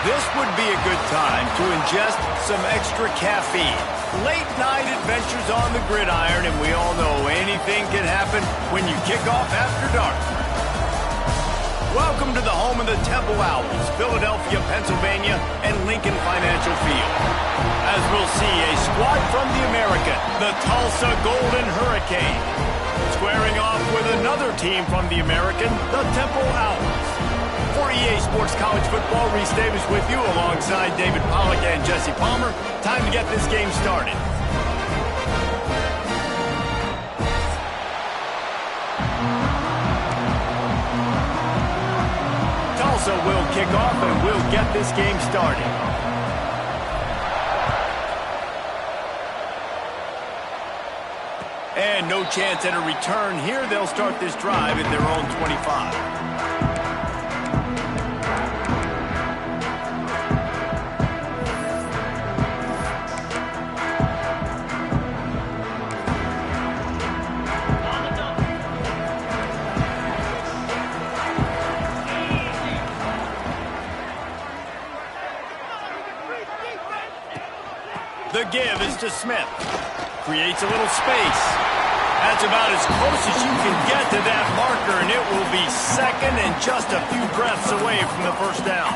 This would be a good time to ingest some extra caffeine. Late night adventures on the gridiron, and we all know anything can happen when you kick off after dark. Welcome to the home of the Temple Owls, Philadelphia, Pennsylvania, and Lincoln Financial Field. As we'll see, a squad from the American, the Tulsa Golden Hurricane, squaring off with another team from the American, the Temple Owls. For EA Sports College Football, Reese Davis with you alongside David Pollack and Jesse Palmer. Time to get this game started. Tulsa will kick off and we'll get this game started. And no chance at a return here. They'll start this drive at their own 25. The give is to Smith. Creates a little space. That's about as close as you can get to that marker, and it will be second and just a few breaths away from the first down.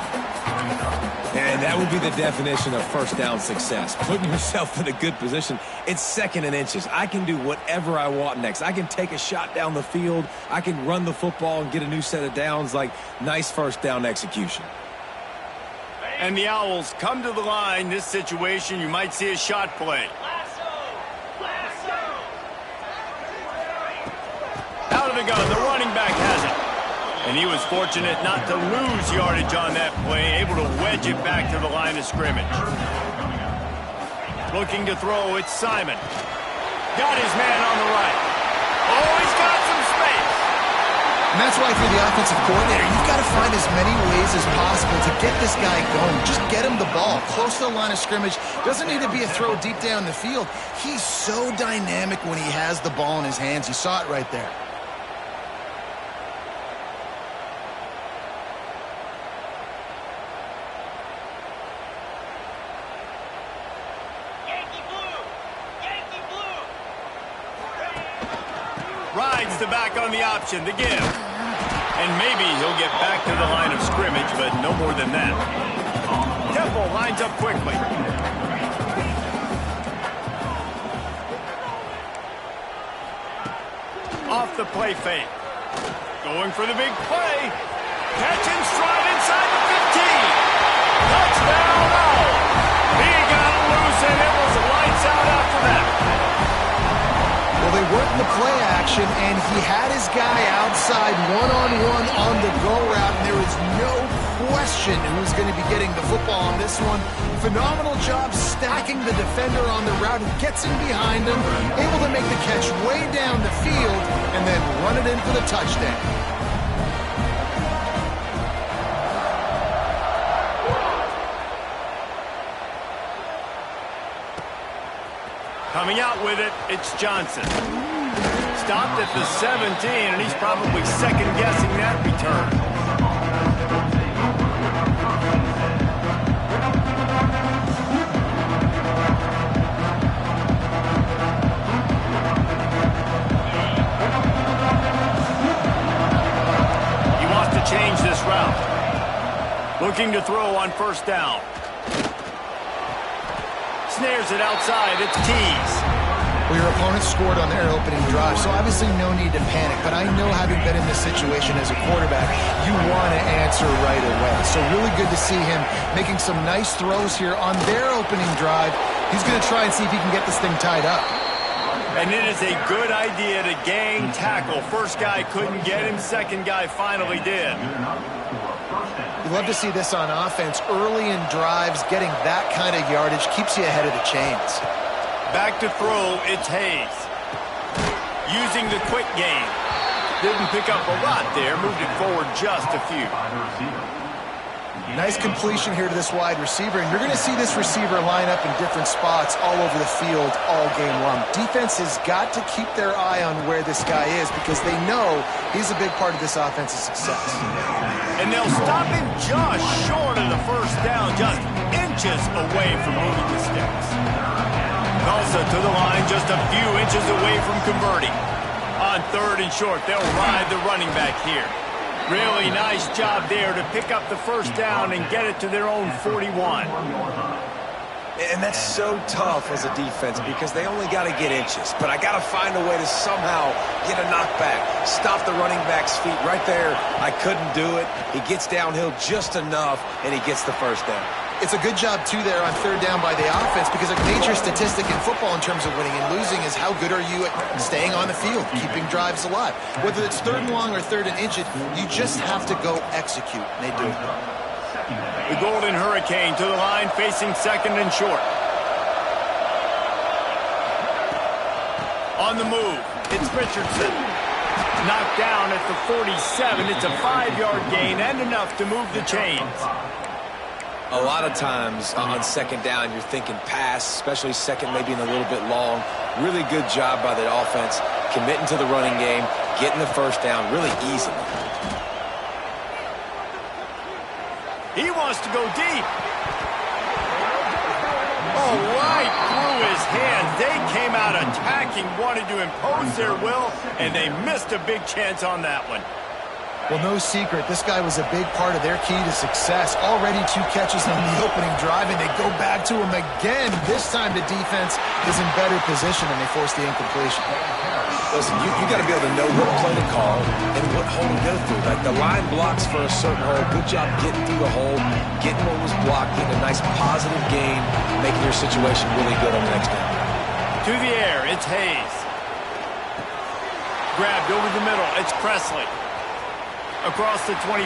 And that would be the definition of first down success. Putting yourself in a good position. It's second and inches. I can do whatever I want next. I can take a shot down the field. I can run the football and get a new set of downs. Like, nice first down execution. And the Owls come to the line. This situation, you might see a shot play. Out of the gun, the running back has it. And he was fortunate not to lose yardage on that play, able to wedge it back to the line of scrimmage. Looking to throw, it's Simon. Got his man on the right. Oh, he's got some space. And that's why, if you're the offensive coordinator, you've got to find as many ways as possible to get this guy going. Just get him the ball close to the line of scrimmage. Doesn't need to be a throw deep down the field. He's so dynamic when he has the ball in his hands. You saw it right there. Rides the back on the option, the give. And maybe he'll get back to the line of scrimmage, but no more than that. Temple lines up quickly. Off the play fake. Going for the big play. Catch and stride inside the 15. Touchdown, Owls. He got loose, and it was lights out after that. Well, they worked the play action, and he had his guy outside one-on-one on the go route, and there was no question who's going to be getting the football on this one. Phenomenal job stacking the defender on the route, who gets in behind him, able to make the catch way down the field, and then run it in for the touchdown. Coming out with it, it's Johnson. Stopped at the 17, and he's probably second-guessing that return. He wants to change this route. Looking to throw on first down. Snares it outside. It's Tees. Well, your opponent scored on their opening drive, so obviously no need to panic. But I know, having been in this situation as a quarterback, you want to answer right away. So really good to see him making some nice throws here on their opening drive. He's going to try and see if he can get this thing tied up. And it is a good idea to gang tackle. First guy couldn't get him. Second guy finally did. You love to see this on offense. Early in drives, getting that kind of yardage keeps you ahead of the chains. Back to throw, it's Hayes. Using the quick game. Didn't pick up a lot there, moved it forward just a few. Nice completion here to this wide receiver, and you're going to see this receiver line up in different spots all over the field all game long. Defense has got to keep their eye on where this guy is, because they know he's a big part of this offense's success. And they'll stop him just short of the first down, just inches away from moving the sticks. Tulsa to the line, just a few inches away from converting. On 3rd and short, they'll ride the running back here. Really nice job there to pick up the first down and get it to their own 41. And that's so tough as a defense because they only got to get inches. But I got to find a way to somehow get a knockback, stop the running back's feet right there. I couldn't do it. He gets downhill just enough, and he gets the first down. It's a good job, too, there on 3rd down by the offense because a major statistic in football in terms of winning and losing is how good are you at staying on the field, keeping drives alive. Whether it's 3rd and long or 3rd and inches, you just have to go execute, and they do. The Golden Hurricane to the line, facing 2nd and short. On the move, it's Richardson. Knocked down at the 47. It's a 5-yard gain and enough to move the chains. A lot of times on 2nd down, you're thinking pass, especially 2nd, maybe in a little bit long. Really good job by the offense, committing to the running game, getting the first down really easily. He wants to go deep. Oh, right through his hands. They came out attacking, wanted to impose their will, and they missed a big chance on that one. Well, no secret, this guy was a big part of their key to success. Already 2 catches on the opening drive, and they go back to him again. This time the defense is in better position, and they force the incompletion. Listen, you got to be able to know what play to call and what hole to go through. Like the line blocks for a certain hole. Good job getting through the hole, getting what was blocked, getting a nice positive gain, making your situation really good on the next down. To the air, it's Hayes. Grabbed over the middle, it's Presley. Across the 25.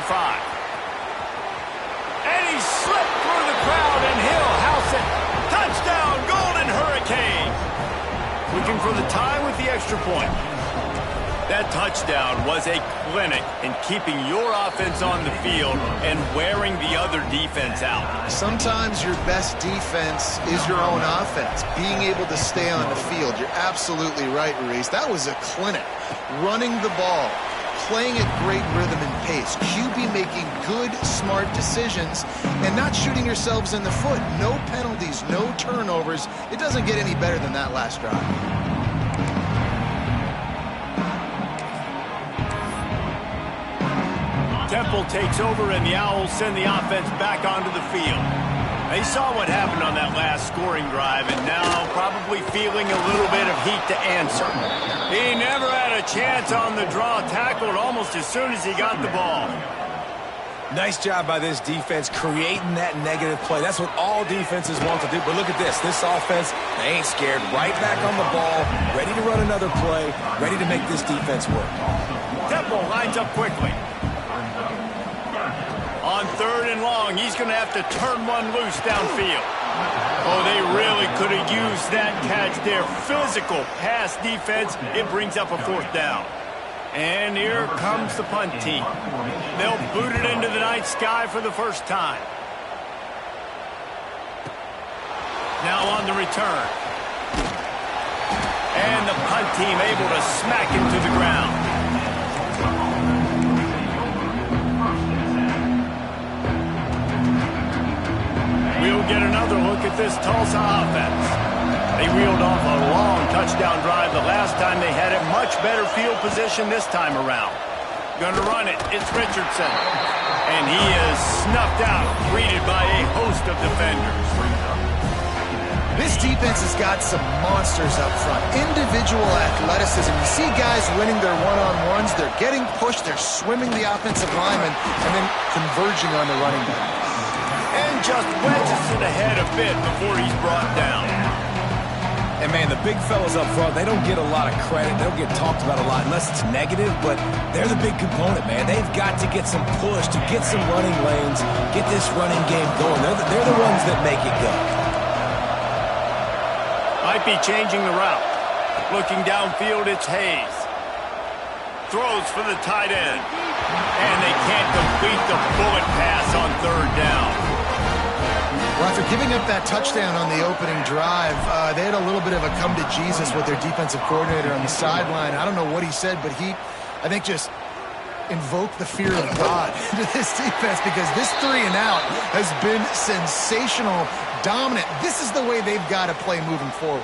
And he slipped through the crowd, and he'll house it. Touchdown, Golden Hurricane. Looking for the tie with the extra point. That touchdown was a clinic in keeping your offense on the field and wearing the other defense out. Sometimes your best defense is your own offense, being able to stay on the field. You're absolutely right, Ruiz. That was a clinic. Running the ball, playing at great rhythm and pace, QB making good, smart decisions, and not shooting yourselves in the foot. No penalties, no turnovers. It doesn't get any better than that last drive. Temple takes over, and the Owls send the offense back onto the field. They saw what happened on that last scoring drive, and now probably feeling a little bit of heat to answer. He never had a chance on the draw, tackled almost as soon as he got the ball. Nice job by this defense creating that negative play. That's what all defenses want to do. But look at this. This offense, they ain't scared. Right back on the ball, ready to run another play, ready to make this defense work. Temple lines up quickly. On 3rd and long, he's going to have to turn one loose downfield. Oh, they really could have used that catch there. Physical pass defense. It brings up a 4th down. And here comes the punt team. They'll boot it into the night sky for the first time. Now on the return. And the punt team able to smack him to the ground. We'll get another look at this Tulsa offense. They reeled off a long touchdown drive the last time they had it. Much better field position this time around. Gonna run it. It's Richardson. And he is snuffed out, greeted by a host of defenders. This defense has got some monsters up front. Individual athleticism. You see guys winning their one-on-ones. They're getting pushed. They're swimming the offensive lineman and then converging on the running back. And just wedges it ahead a bit before he's brought down. And, man, the big fellas up front, they don't get a lot of credit. They don't get talked about a lot unless it's negative, but they're the big component, man. They've got to get some push, to get some running lanes, get this running game going. They're the ones that make it go. Might be changing the route. Looking downfield, it's Hayes. Throws for the tight end. And they can't complete the bullet pass on 3rd down. Well, after giving up that touchdown on the opening drive, they had a little bit of a come to Jesus with their defensive coordinator on the sideline. I don't know what he said, but he, I think, just invoke the fear of God into this defense, because this 3 and out has been sensational, dominant. This is the way they've got to play moving forward.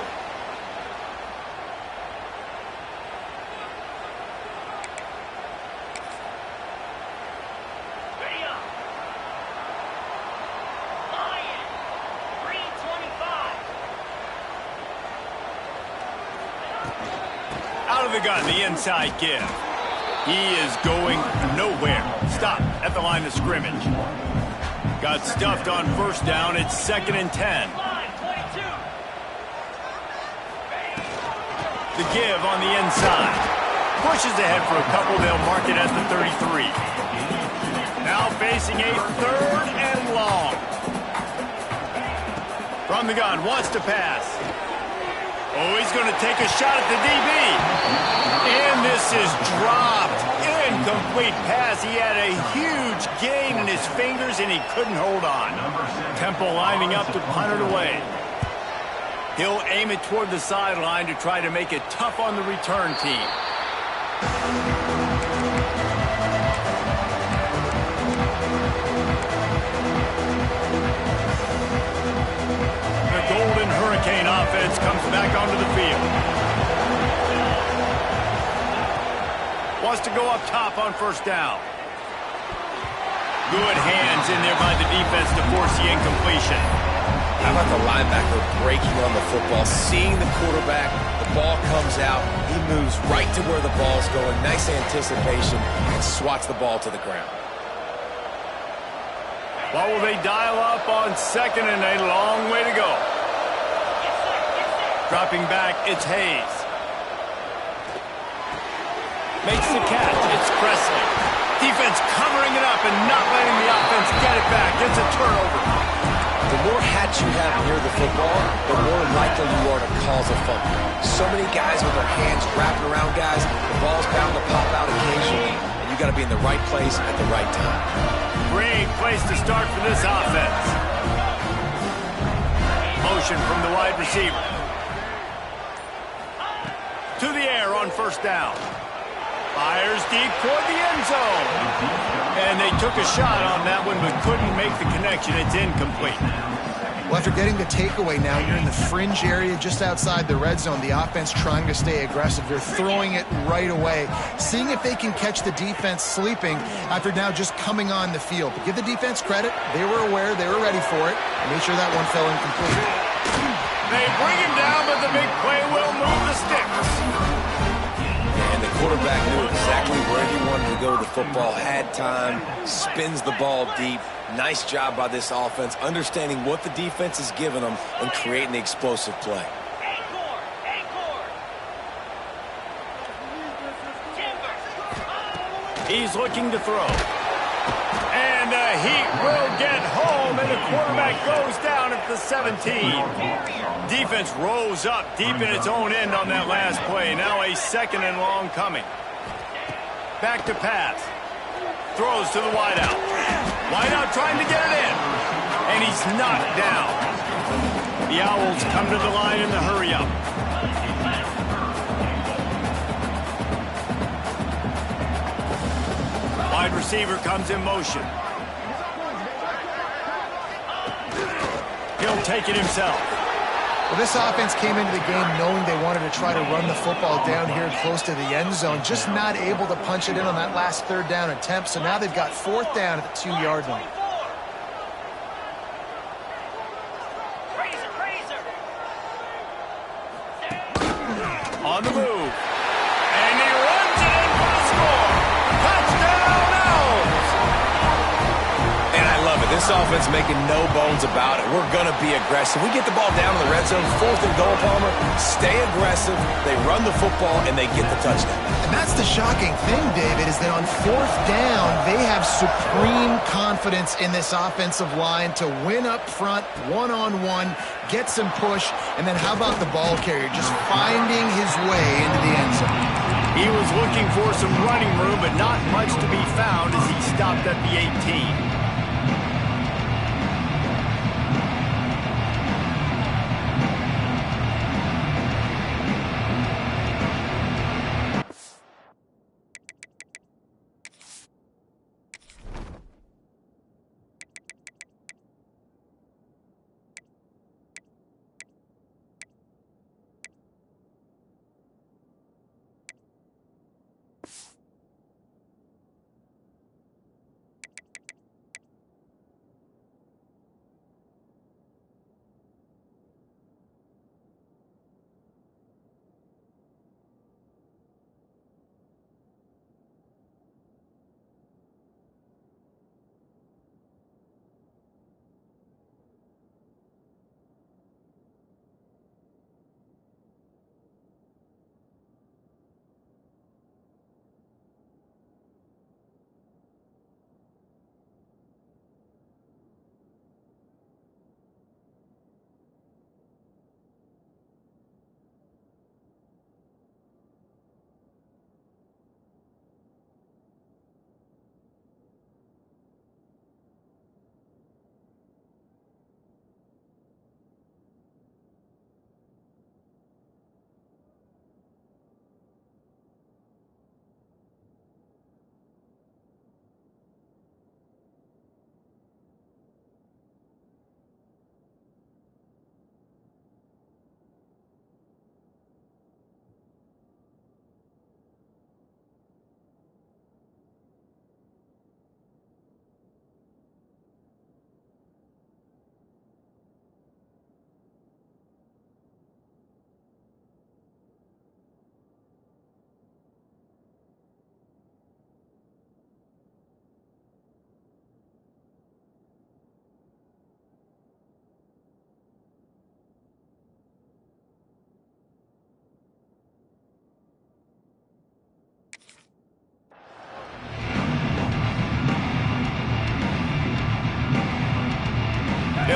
Out of the gun, the inside give. He is going nowhere. Stop at the line of scrimmage. Got stuffed on first down. It's 2nd and 10. The give on the inside. Pushes ahead for a couple. They'll mark it at the 33. Now facing a 3rd and long. From the gun, wants to pass. Oh, he's going to take a shot at the DB. And this is dropped. Incomplete pass. He had a huge gain in his fingers, and he couldn't hold on. Temple lining up to punt it away. He'll aim it toward the sideline to try to make it tough on the return team. Golden Hurricane offense comes back onto the field. Wants to go up top on first down. Good hands in there by the defense to force the incompletion. How about the linebacker breaking on the football, seeing the quarterback, the ball comes out, he moves right to where the ball's going, nice anticipation, and swats the ball to the ground. What will they dial up on 2nd and a long way to go? Dropping back, it's Hayes. Makes the catch, it's Presley. Defense covering it up and not letting the offense get it back. It's a turnover. The more hats you have near the football, the more likely you are to cause a fumble. So many guys with their hands wrapped around guys, the ball's bound to pop out occasionally, and you got to be in the right place at the right time. Great place to start for this offense. Motion from the wide receiver. To the air on first down. Fires deep toward the end zone. And they took a shot on that one, but couldn't make the connection. It's incomplete. Well, after getting the takeaway now, you're in the fringe area just outside the red zone. The offense trying to stay aggressive. They're throwing it right away, seeing if they can catch the defense sleeping after now just coming on the field. But give the defense credit. They were aware. They were ready for it. Made sure that one fell incomplete. They bring him down, but the big play will move the sticks. And the quarterback knew exactly where he wanted to go with the football, had time, spins the ball deep. Nice job by this offense, understanding what the defense is giving them and creating the explosive play. He's looking to throw. And he will get home, and the quarterback goes down at the 17. Defense rose up deep in its own end on that last play. Now a 2nd and long coming. Back to pass. Throws to the wideout. Wideout trying to get it in. And he's knocked down. The Owls come to the line in the hurry-up. Wide receiver comes in motion. He'll take it himself. Well, this offense came into the game knowing they wanted to try to run the football down here close to the end zone, just not able to punch it in on that last 3rd down attempt. So now they've got 4th down at the 2-yard line. On the move. And he runs it in for the score. Touchdown, Owls! And I love it. This offense making no bones about it. We're going to be aggressive. We get the ball down in the red zone, 4th and goal, Palmer. Stay aggressive. They run the football, and they get the touchdown. And that's the shocking thing, David, is that on 4th down, they have supreme confidence in this offensive line to win up front, one-on-one, get some push, and then how about the ball carrier just finding his way into the end zone? He was looking for some running room, but not much to be found as he stopped at the 18.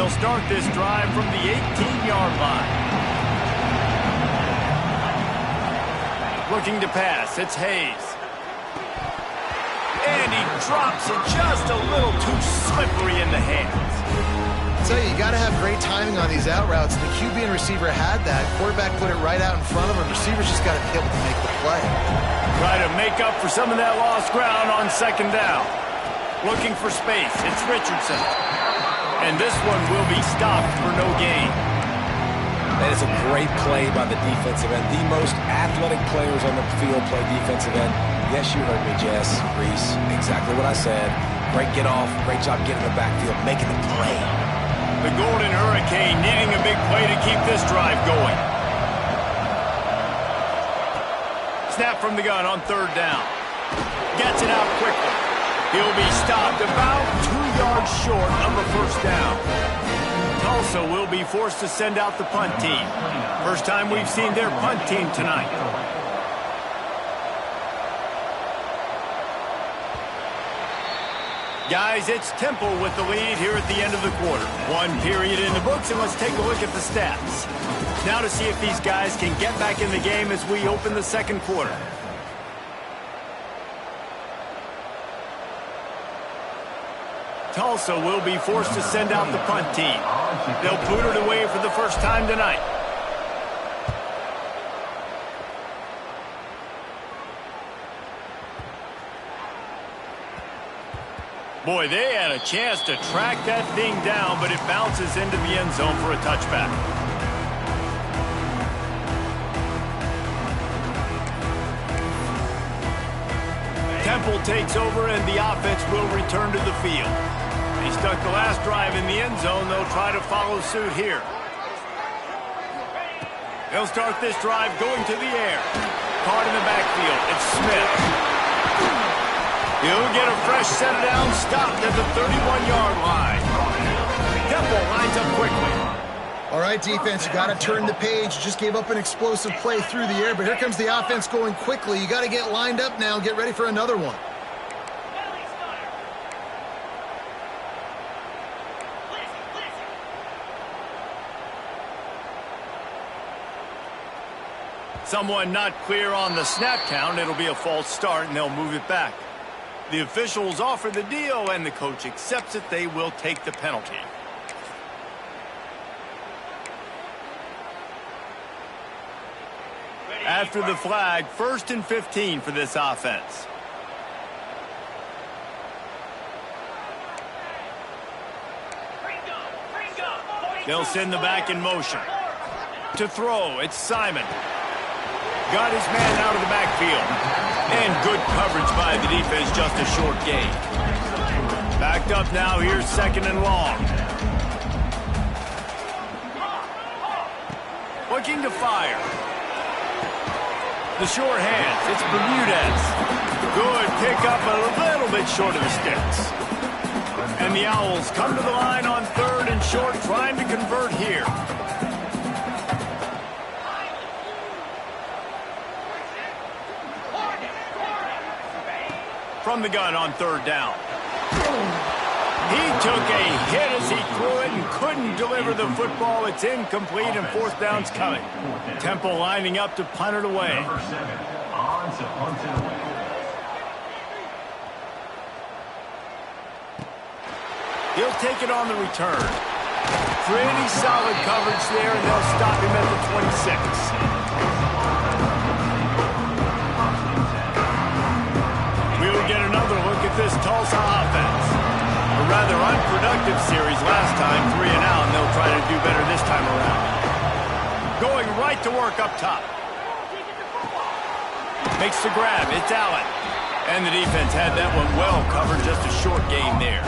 They'll start this drive from the 18-yard line. Looking to pass, it's Hayes. And he drops it just a little too slippery in the hands. I tell you, you got to have great timing on these out routes. The QB and receiver had that. Quarterback put it right out in front of him. Receivers just got to be able to make the play. Try to make up for some of that lost ground on second down. Looking for space, it's Richardson. And this one will be stopped for no gain. That is a great play by the defensive end. The most athletic players on the field play defensive end. Yes, you heard me, Jess, Reese. Exactly what I said. Great get off. Great job getting the backfield, making the play. The Golden Hurricane needing a big play to keep this drive going. Snap from the gun on third down. Gets it out quickly. He'll be stopped about 2 yards short of a first down. Tulsa will be forced to send out the punt team. First time we've seen their punt team tonight. Guys, it's Temple with the lead here at the end of the quarter. One period in the books, and let's take a look at the stats. Now to see if these guys can get back in the game as we open the second quarter. Tulsa will be forced to send out the punt team. They'll boot it away for the first time tonight. Boy, they had a chance to track that thing down, but it bounces into the end zone for a touchback. Temple takes over, and the offense will return to the field. He stuck the last drive in the end zone. They'll try to follow suit here. They'll start this drive going to the air. Caught in the backfield. It's Smith. He'll get a fresh set down, stopped at the 31-yard line. Temple lines up quickly. All right, defense, you got to turn the page. You just gave up an explosive play through the air, but here comes the offense going quickly. You got to get lined up now and get ready for another one. Someone not clear on the snap count. It'll be a false start, and they'll move it back. The officials offer the deal, and the coach accepts it. They will take the penalty. After the flag, 1st and 15 for this offense. They'll send the back in motion. To throw, it's Simon. Got his man out of the backfield. And good coverage by the defense, just a short gain. Backed up now, here's 2nd and long. Looking to fire. The short hands, it's Bermudez. Good pickup, a little bit short of the sticks. And the Owls come to the line on 3rd and short, trying to convert here. From the gun on 3rd down. He took a hit as he threw it and couldn't deliver the football. It's incomplete, and 4th down's coming. Temple lining up to punt it away. He'll take it on the return. Pretty solid coverage there, and they'll stop him at the 26. We'll get another look at this Tulsa offense. A rather unproductive series last time, 3 and out, and they'll try to do better this time around. Going right to work up top. Makes the grab, it's Allen. And the defense had that one well covered, just a short gain there.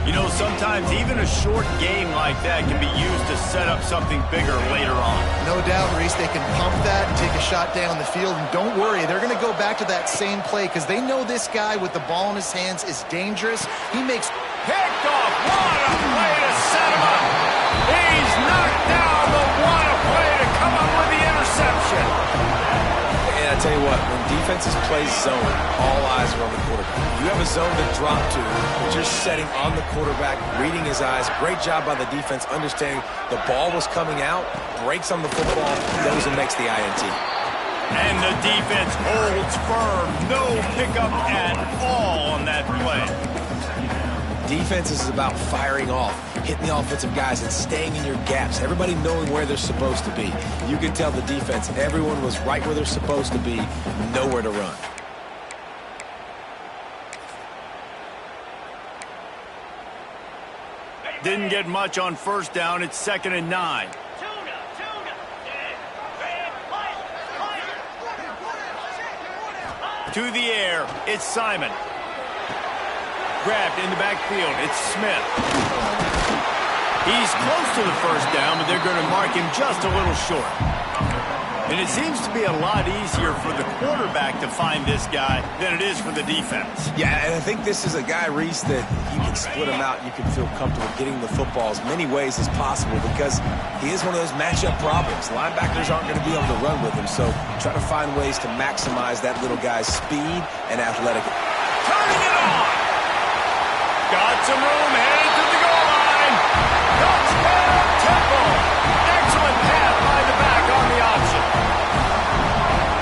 You know, sometimes even a short game like that can be used to set up something bigger later on. No doubt, Reese, they can pump that and take a shot down the field. And don't worry, they're going to go back to that same play because they know this guy with the ball in his hands is dangerous. He makes... Picked off. What a play to set him up. He's knocked down, but what a play to come up with the interception. And I I tell you what, when defenses play zone, all eyes are on the quarterback. You have a zone to drop to, but you're setting on the quarterback, reading his eyes. Great job by the defense, understanding the ball was coming out, breaks on the football, goes and makes the INT. And the defense holds firm. No pickup at all on that play. Defense is about firing off, hitting the offensive guys and staying in your gaps. Everybody knowing where they're supposed to be. You can tell the defense, everyone was right where they're supposed to be, nowhere to run. Didn't get much on first down. It's 2nd and 9. To the air, it's Simon. Grabbed in the backfield, it's Smith. He's close to the first down, but they're going to mark him just a little short. And it seems to be a lot easier for the quarterback to find this guy than it is for the defense. Yeah, and I think this is a guy, Reese, that you can split him out. You can feel comfortable getting the football as many ways as possible because he is one of those matchup problems. Linebackers aren't going to be able to run with him, so try to find ways to maximize that little guy's speed and athletic. Turning it on! Got some room, headed to the goal line. Touchdown, Temple! Excellent pass by the back on the option.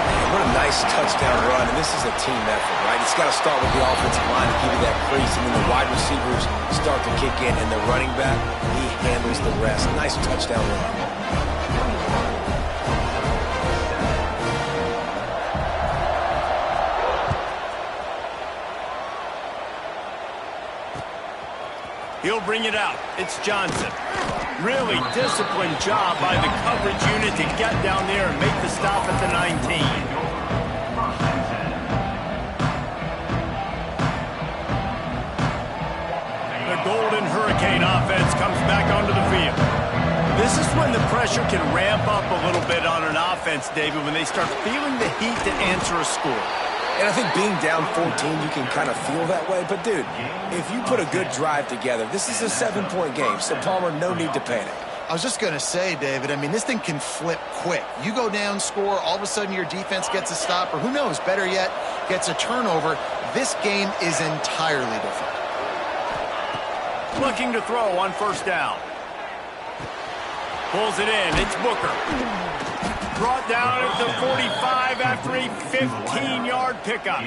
Man, what a nice touchdown run, and this is a team effort, right? It's got to start with the offensive line to give you that crease, and then the wide receivers start to kick in, and the running back, he handles the rest. Nice touchdown run. He'll bring it out. It's Johnson. Really disciplined job by the coverage unit to get down there and make the stop at the 19. The Golden Hurricane offense comes back onto the field. This is when the pressure can ramp up a little bit on an offense, David, when they start feeling the heat to answer a score. And I think being down 14, you can kind of feel that way. But, dude, if you put a good drive together, this is a 7-point game. So, Palmer, no need to panic. I was just going to say, David, I mean, this thing can flip quick. You go down, score, all of a sudden your defense gets a stop, or who knows, better yet, gets a turnover. This game is entirely different. Looking to throw on first down. Pulls it in. It's Booker. Brought down at the 45 after a 15-yard pickup.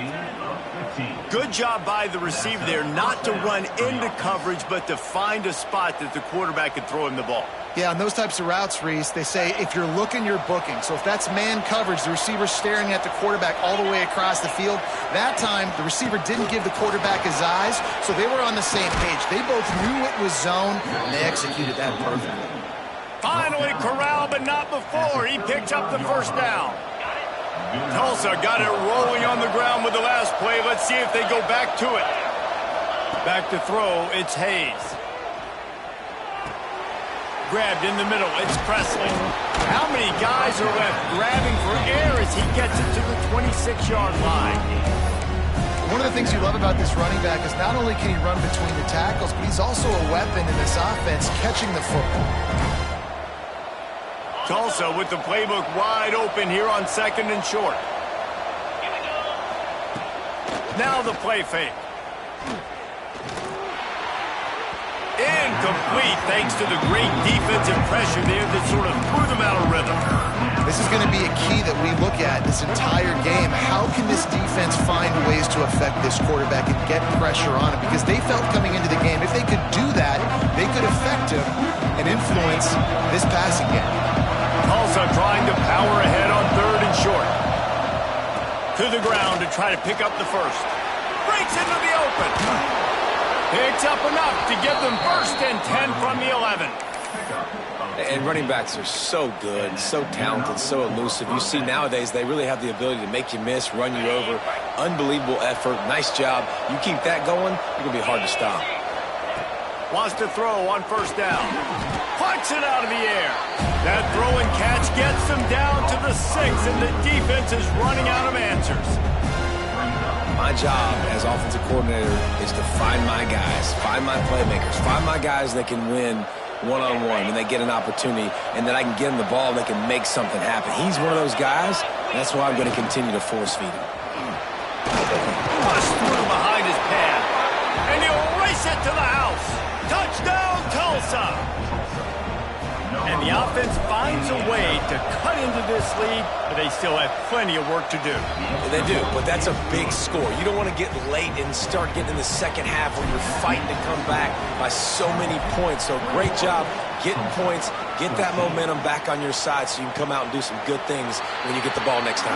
Good job by the receiver there not to run into coverage, but to find a spot that the quarterback could throw him the ball. Yeah, on those types of routes, Reese, they say if you're looking, you're booking. So if that's man coverage, the receiver's staring at the quarterback all the way across the field. That time, the receiver didn't give the quarterback his eyes, so they were on the same page. They both knew it was zone, and they executed that perfectly. Finally corralled, but not before. He picks up the first down. Tulsa got it rolling on the ground with the last play. Let's see if they go back to it. Back to throw, it's Hayes. Grabbed in the middle, it's Presley. How many guys are left grabbing for air as he gets it to the 26-yard line? One of the things you love about this running back is not only can he run between the tackles, but he's also a weapon in this offense catching the football. Tulsa with the playbook wide open here on 2nd and short. Now the play fake. Incomplete thanks to the great defensive pressure there that sort of threw them out of rhythm. This is going to be a key that we look at this entire game. How can this defense find ways to affect this quarterback and get pressure on him? Because they felt coming into the game, if they could do that, they could affect him and influence this passing game. Tulsa trying to power ahead on 3rd and short. To the ground to try to pick up the first. Breaks into the open. Picks up enough to give them 1st and 10 from the 11. And running backs are so good, so talented, so elusive. You see nowadays they really have the ability to make you miss, run you over. Unbelievable effort. Nice job. You keep that going, you're going to be hard to stop. Wants to throw on first down. Punts it out of the air. That throw and catch gets them down to the 6, and the defense is running out of answers. My job as offensive coordinator is to find my guys, find my playmakers, find my guys that can win one-on-one when they get an opportunity, and then I can get them the ball and they can make something happen. He's one of those guys That's why I'm going to continue to force feed him. Bust through behind his pad. And he'll race it to the house. Touchdown, Tulsa. And the offense finds a way to cut into this lead, but they still have plenty of work to do. They do, but that's a big score. You don't want to get late and start getting in the second half where you're fighting to come back by so many points. So great job getting points, get that momentum back on your side so you can come out and do some good things when you get the ball next time.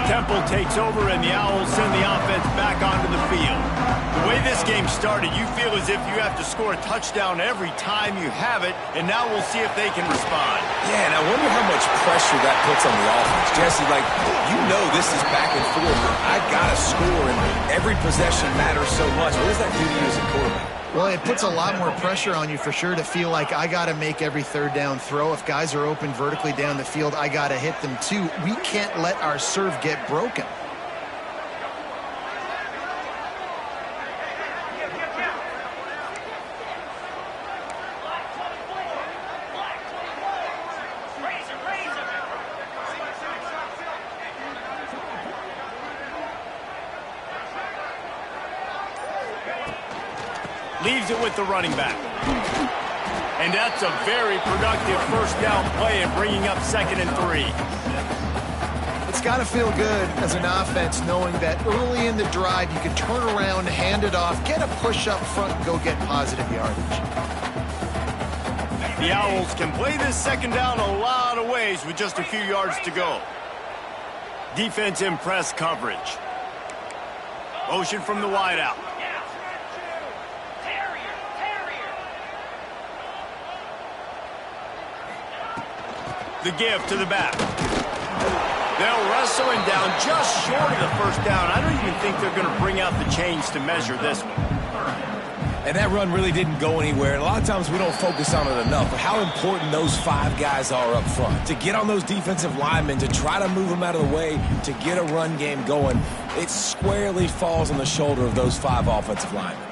Temple takes over, and the Owls send the offense back onto the field. The way this game started, you feel as if you have to score a touchdown every time you have it, and now we'll see if they can respond. Yeah, and I wonder how much pressure that puts on the offense. Jesse, like, you know this is back and forth. I got to score, and every possession matters so much. What does that do to you as a quarterback? Well, it puts a lot more pressure on you for sure to feel like I got to make every third down throw. If guys are open vertically down the field, I got to hit them too. We can't let our serve get broken. Leaves it with the running back. And that's a very productive first down play and bringing up 2nd and 3. It's got to feel good as an offense knowing that early in the drive you can turn around, hand it off, get a push up front, and go get positive yardage. The Owls can play this 2nd down a lot of ways with just a few yards to go. Defense in press coverage. Motion from the wideout. The give to the back. They'll wrestle him down just short of the first down. I don't even think they're going to bring out the chains to measure this one. And that run really didn't go anywhere. And a lot of times we don't focus on it enough, but how important those 5 guys are up front. To get on those defensive linemen, to try to move them out of the way, to get a run game going, it squarely falls on the shoulder of those 5 offensive linemen.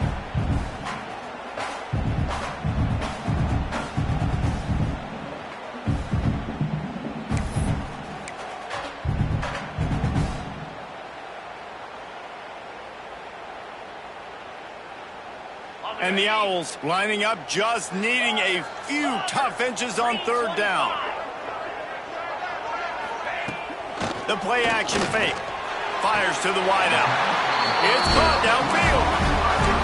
And the Owls lining up, just needing a few tough inches on 3rd down. The play action fake. Fires to the wideout. It's caught downfield.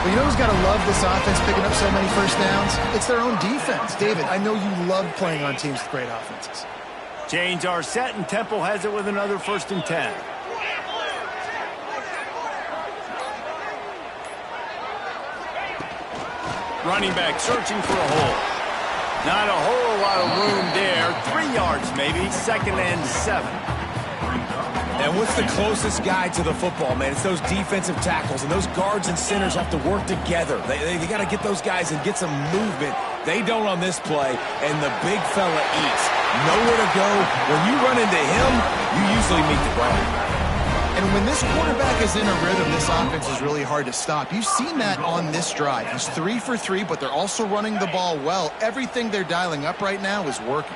Well, you know who's got to love this offense picking up so many first downs? It's their own defense. David, I know you love playing on teams with great offenses. Chains are set, and Temple has it with another 1st and 10. Running back searching for a hole. Not a whole lot of room there. 3 yards maybe. 2nd and 7. And what's the closest guy to the football, man? It's those defensive tackles, and those guards and centers have to work together. They got to get those guys and get some movement. They don't on this play, and the big fella eats. Nowhere to go. When you run into him, you usually meet the ground. And when this quarterback is in a rhythm, this offense is really hard to stop. You've seen that on this drive. He's 3 for 3, but they're also running the ball well. Everything they're dialing up right now is working.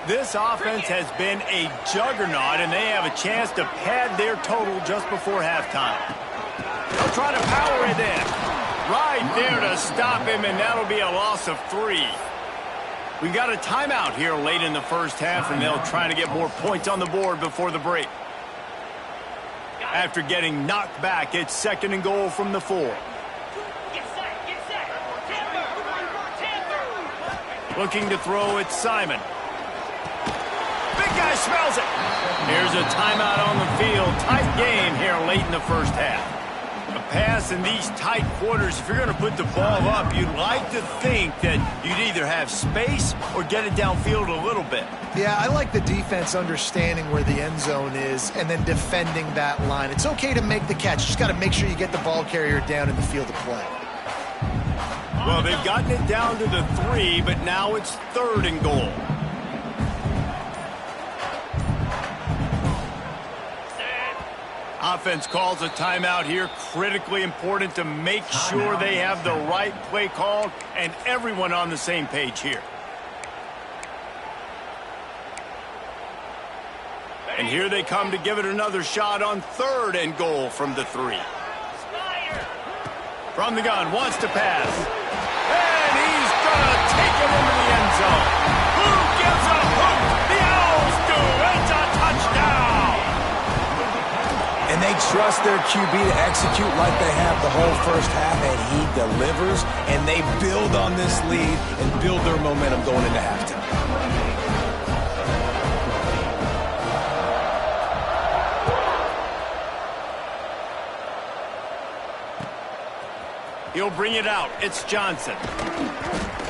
This offense has been a juggernaut, and they have a chance to pad their total just before halftime. They'll try to power it in. Right there to stop him, and that'll be a loss of 3. We got a timeout here late in the first half, and they'll try to get more points on the board before the break. After getting knocked back, it's 2nd and goal from the 4. Looking to throw, it's Simon. Big guy smells it. Here's a timeout on the field. Tight game here late in the first half. A pass in these tight quarters, if you're going to put the ball up, you'd like to think that you'd either have space or get it downfield a little bit. Yeah, I like the defense understanding where the end zone is and then defending that line. It's okay to make the catch. You just got to make sure you get the ball carrier down in the field of play. Well, they've gotten it down to the 3, but now it's 3rd and goal. Offense calls a timeout here. Critically important to make sure they have the right play called and everyone on the same page here. And here they come to give it another shot on 3rd and goal from the 3. From the gun, wants to pass. And he's going to take it into the end zone. Who gives a hoot? The Owls do. It's a touchdown. And they trust their QB to execute like they have the whole first half, and he delivers, and they build on this lead and build their momentum going into halftime. He'll bring it out. It's Johnson.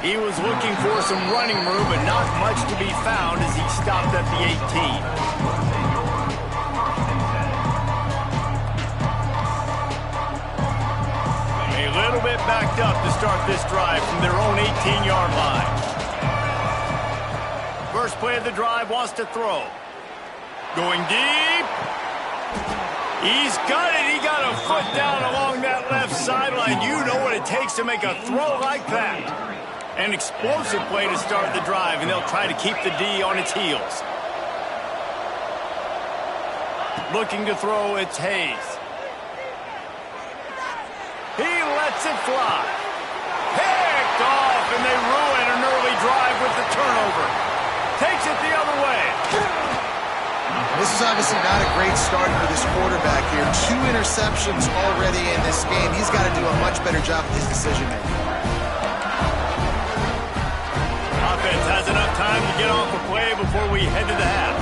He was looking for some running room, but not much to be found as he stopped at the 18. A little bit backed up to start this drive from their own 18-yard line. First play of the drive, wants to throw. Going deep. He's got it. He got a foot down along that left sideline. You know what it takes to make a throw like that. An explosive play to start the drive, and they'll try to keep the D on its heels. Looking to throw, it's Hayes. He lets it fly. Picked off, and they ruin an early drive with the turnover. Takes it the other way. This is obviously not a great start for this quarterback here. 2 interceptions already in this game. He's got to do a much better job with his decision-making. Offense has enough time to get off a play before we head to the half.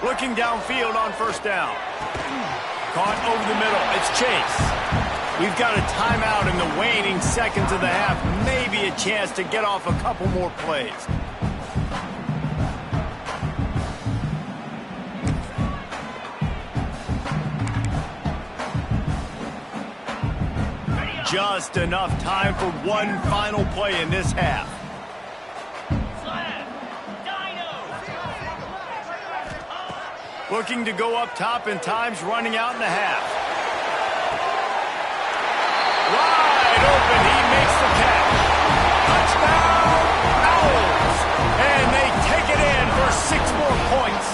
Looking downfield on 1st down. Caught over the middle. It's Chase. We've got a timeout in the waning seconds of the half. Maybe a chance to get off a couple more plays. Just enough time for one final play in this half. Looking to go up top, and time's running out in the half. Wide open, he makes the catch. Touchdown, Owls! And they take it in for 6 more points.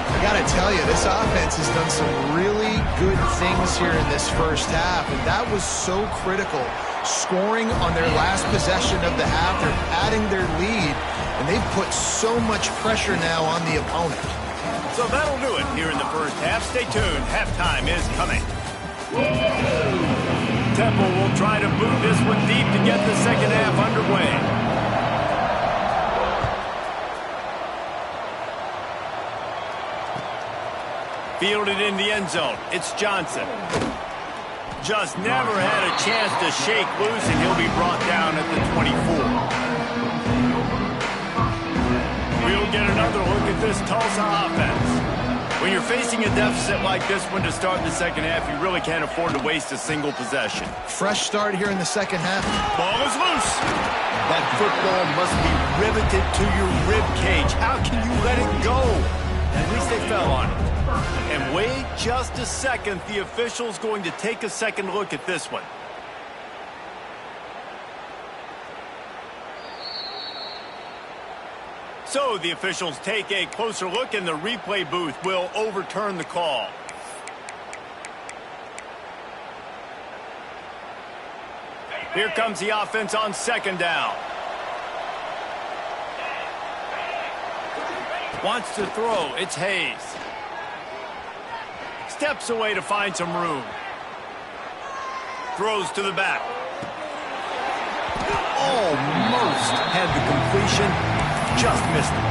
I got to tell you, this offense has done some really good things here in this first half, and that was so critical. Scoring on their last possession of the half, they're adding their lead, and they've put so much pressure now on the opponent. So that'll do it here in the first half. Stay tuned. Halftime is coming. Temple will try to boot this one deep to get the second half underway. Fielded in the end zone. It's Johnson. Just never had a chance to shake loose, and he'll be brought down at the 24. We'll get another look at this Tulsa offense. When you're facing a deficit like this one to start the second half, you really can't afford to waste a single possession. Fresh start here in the second half. Ball is loose. That football must be riveted to your rib cage. How can you let it go? At least they fell on it. And wait just a second. The official's going to take a second look at this one. So the officials take a closer look, and the replay booth will overturn the call. Here comes the offense on second down. Wants to throw. It's Hayes. Steps away to find some room. Throws to the back. Almost had the completion. Just missed it.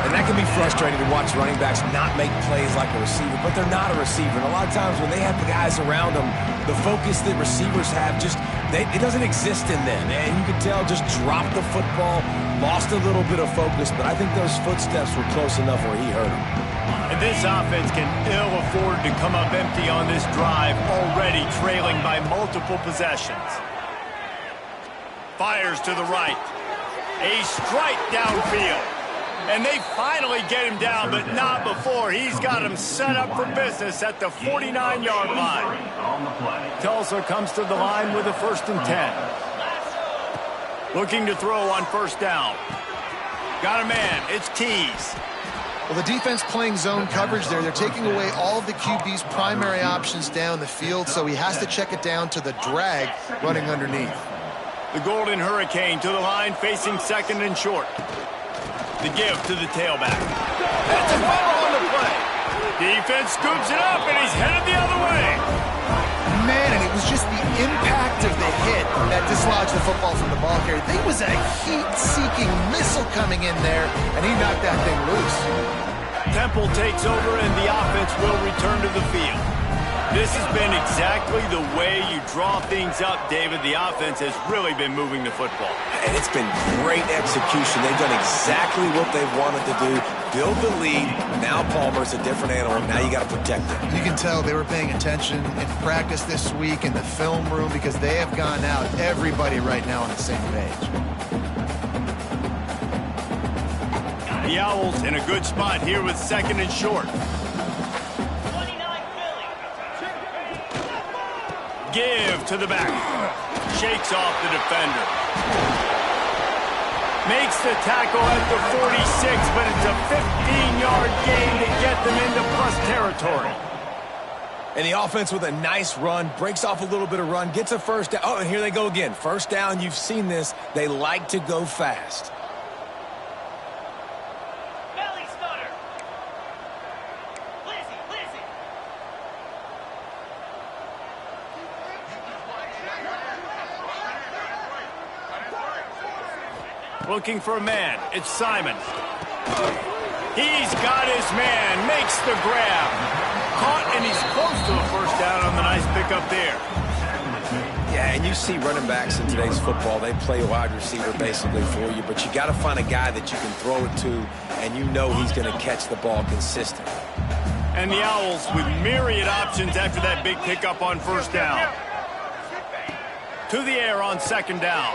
And that can be frustrating to watch running backs not make plays like a receiver, but they're not a receiver. And a lot of times when they have the guys around them, the focus that receivers have it doesn't exist in them. And you can tell just dropped the football, lost a little bit of focus, but I think those footsteps were close enough where he hurt him. And this offense can ill afford to come up empty on this drive, already trailing by multiple possessions. Fires to the right. A strike downfield. And they finally get him down, but not before. He's got him set up for business at the 49-yard line. Tulsa comes to the line with a 1st and 10. Looking to throw on 1st down. Got a man. It's Keys. Well, the defense playing zone coverage there. They're taking away all of the QB's primary options down the field, so he has to check it down to the drag running underneath. The Golden Hurricane to the line, facing 2nd and short. The give to the tailback. That's a fumble on the play. Defense scoops it up, and he's headed the other way. Man, and it was just the impact of the hit that dislodged the football from the ball carrier. There was a heat-seeking missile coming in there, and he knocked that thing loose. Temple takes over, and the offense will return to the field. This has been exactly the way you draw things up, David. The offense has really been moving the football. And it's been great execution. They've done exactly what they've wanted to do. Build the lead. Now Palmer's a different animal. Now you got to protect him. You can tell they were paying attention in practice this week in the film room because they have gone out, everybody right now on the same page. The Owls in a good spot here with 2nd and short. Give to the back. Shakes off the defender. Makes the tackle at the 46, but it's a 15-yard gain to get them into plus territory. And the offense with a nice run, breaks off a little bit of run, gets a 1st down. Oh, and here they go again. 1st down, you've seen this. They like to go fast. Looking for a man. It's Simon. He's got his man. Makes the grab. Caught, and he's close to a 1st down on the nice pickup there. Yeah, and you see running backs in today's football, they play wide receiver basically for you, but you got to find a guy that you can throw it to, and you know he's going to catch the ball consistently. And the Owls with myriad options after that big pickup on 1st down. To the air on 2nd down.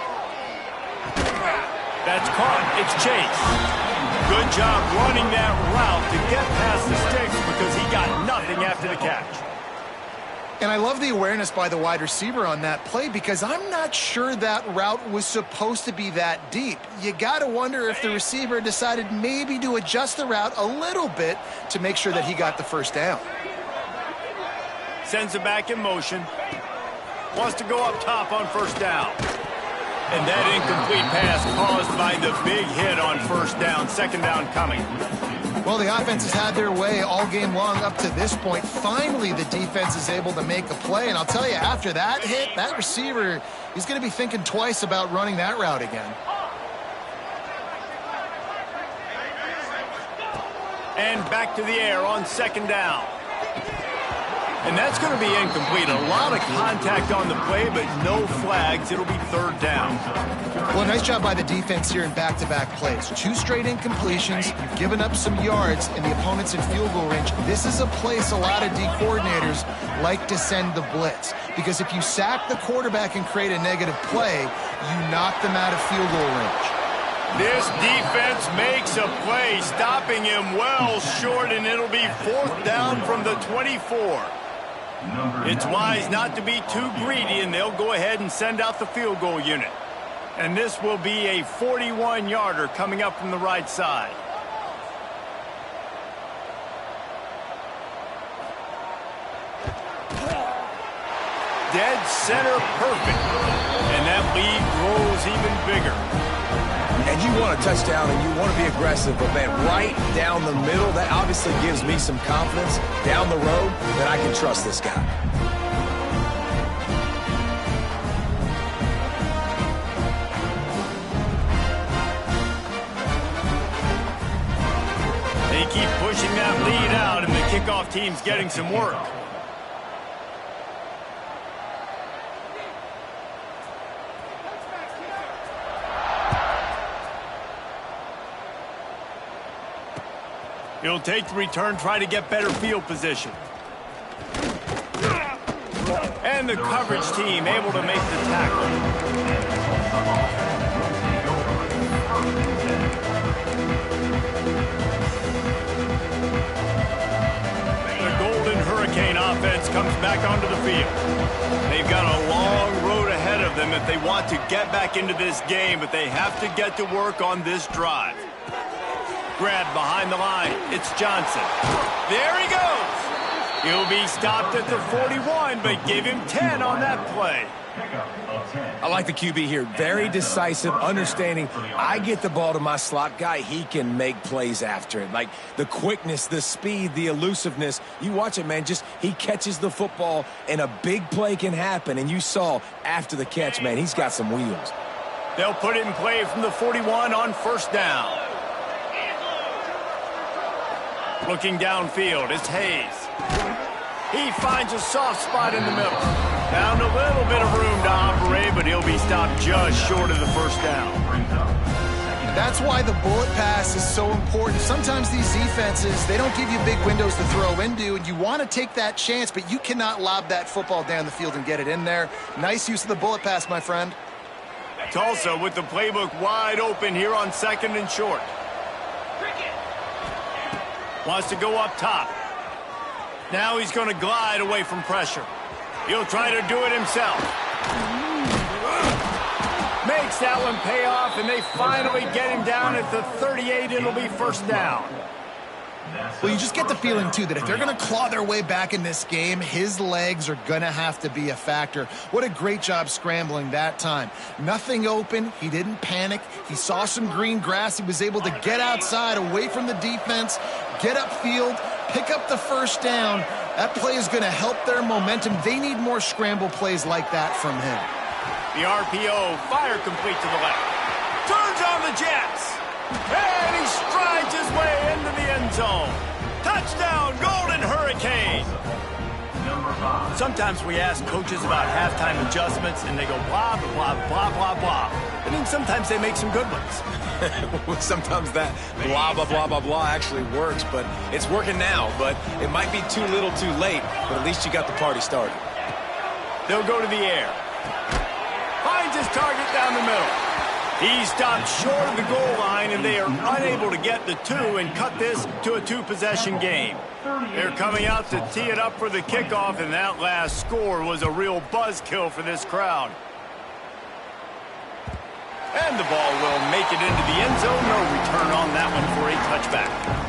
That's caught. It's Chase. Good job running that route to get past the sticks because he got nothing after the catch. And I love the awareness by the wide receiver on that play because I'm not sure that route was supposed to be that deep. You got to wonder if the receiver decided maybe to adjust the route a little bit to make sure that he got the 1st down. Sends it back in motion. Wants to go up top on 1st down. And that incomplete pass caused by the big hit on 1st down. 2nd down coming. Well, the offense has had their way all game long up to this point. Finally, the defense is able to make a play. And I'll tell you, after that hit, that receiver, he's going to be thinking twice about running that route again. And back to the air on 2nd down. And that's going to be incomplete. A lot of contact on the play, but no flags. It'll be 3rd down. Well, nice job by the defense here in back-to-back plays. 2 straight incompletions. You've given up some yards, and the opponent's in field goal range. This is a place a lot of D coordinators like to send the blitz. Because if you sack the quarterback and create a negative play, you knock them out of field goal range. This defense makes a play, stopping him well short, and it'll be 4th down from the 24. It's wise not to be too greedy, and they'll go ahead and send out the field goal unit. And this will be a 41-yarder coming up from the right side. Dead center perfect. And that lead grows even bigger. And you want a touchdown and you want to be aggressive, but man, right down the middle, that obviously gives me some confidence down the road that I can trust this guy. They keep pushing that lead out, and the kickoff team's getting some work. He'll take the return, try to get better field position. And the coverage team able to make the tackle. comes back onto the field. They've got a long road ahead of them if they want to get back into this game, but they have to get to work on this drive. Grabbed behind the line. It's Johnson. There he goes. He'll be stopped at the 41, but give him 10 on that play. I like the QB here. Very decisive, understanding I get the ball to my slot guy, he can make plays after it. Like the quickness, the speed, the elusiveness. You watch it, man. Just he catches the football and a big play can happen. And you saw after the catch, man, he's got some wheels. They'll put it in play from the 41 on first down. Looking downfield, it's Hayes. He finds a soft spot in the middle. Found a little bit of room to operate, but he'll be stopped just short of the first down. That's why the bullet pass is so important. Sometimes these defenses, they don't give you big windows to throw into, and you want to take that chance, but you cannot lob that football down the field and get it in there. Nice use of the bullet pass, my friend. Tulsa with the playbook wide open here on second and short. Wants to go up top. Now he's going to glide away from pressure. He'll try to do it himself. Makes that one pay off, and they finally get him down at the 38. It'll be first down. Well, you just get the feeling, too, that if they're going to claw their way back in this game, his legs are going to have to be a factor. What a great job scrambling that time. Nothing open. He didn't panic. He saw some green grass. He was able to get outside, away from the defense, get upfield, pick up the first down. That play is going to help their momentum. They need more scramble plays like that from him. The RPO, fire complete to the left. Turns on the Jets. And he strides his way into the end zone. Touchdown, Golden Hurricane. Sometimes we ask coaches about halftime adjustments, and they go blah, blah, blah, blah, blah. And then sometimes they make some good ones. Sometimes that blah, blah, blah, blah, blah actually works, but it's working now. But it might be too little too late, but at least you got the party started. They'll go to the air. Finds his target down the middle. He stopped short of the goal line, and they are unable to get the two and cut this to a two-possession game. They're coming out to tee it up for the kickoff, and that last score was a real buzzkill for this crowd. And the ball will make it into the end zone. No return on that one for a touchback.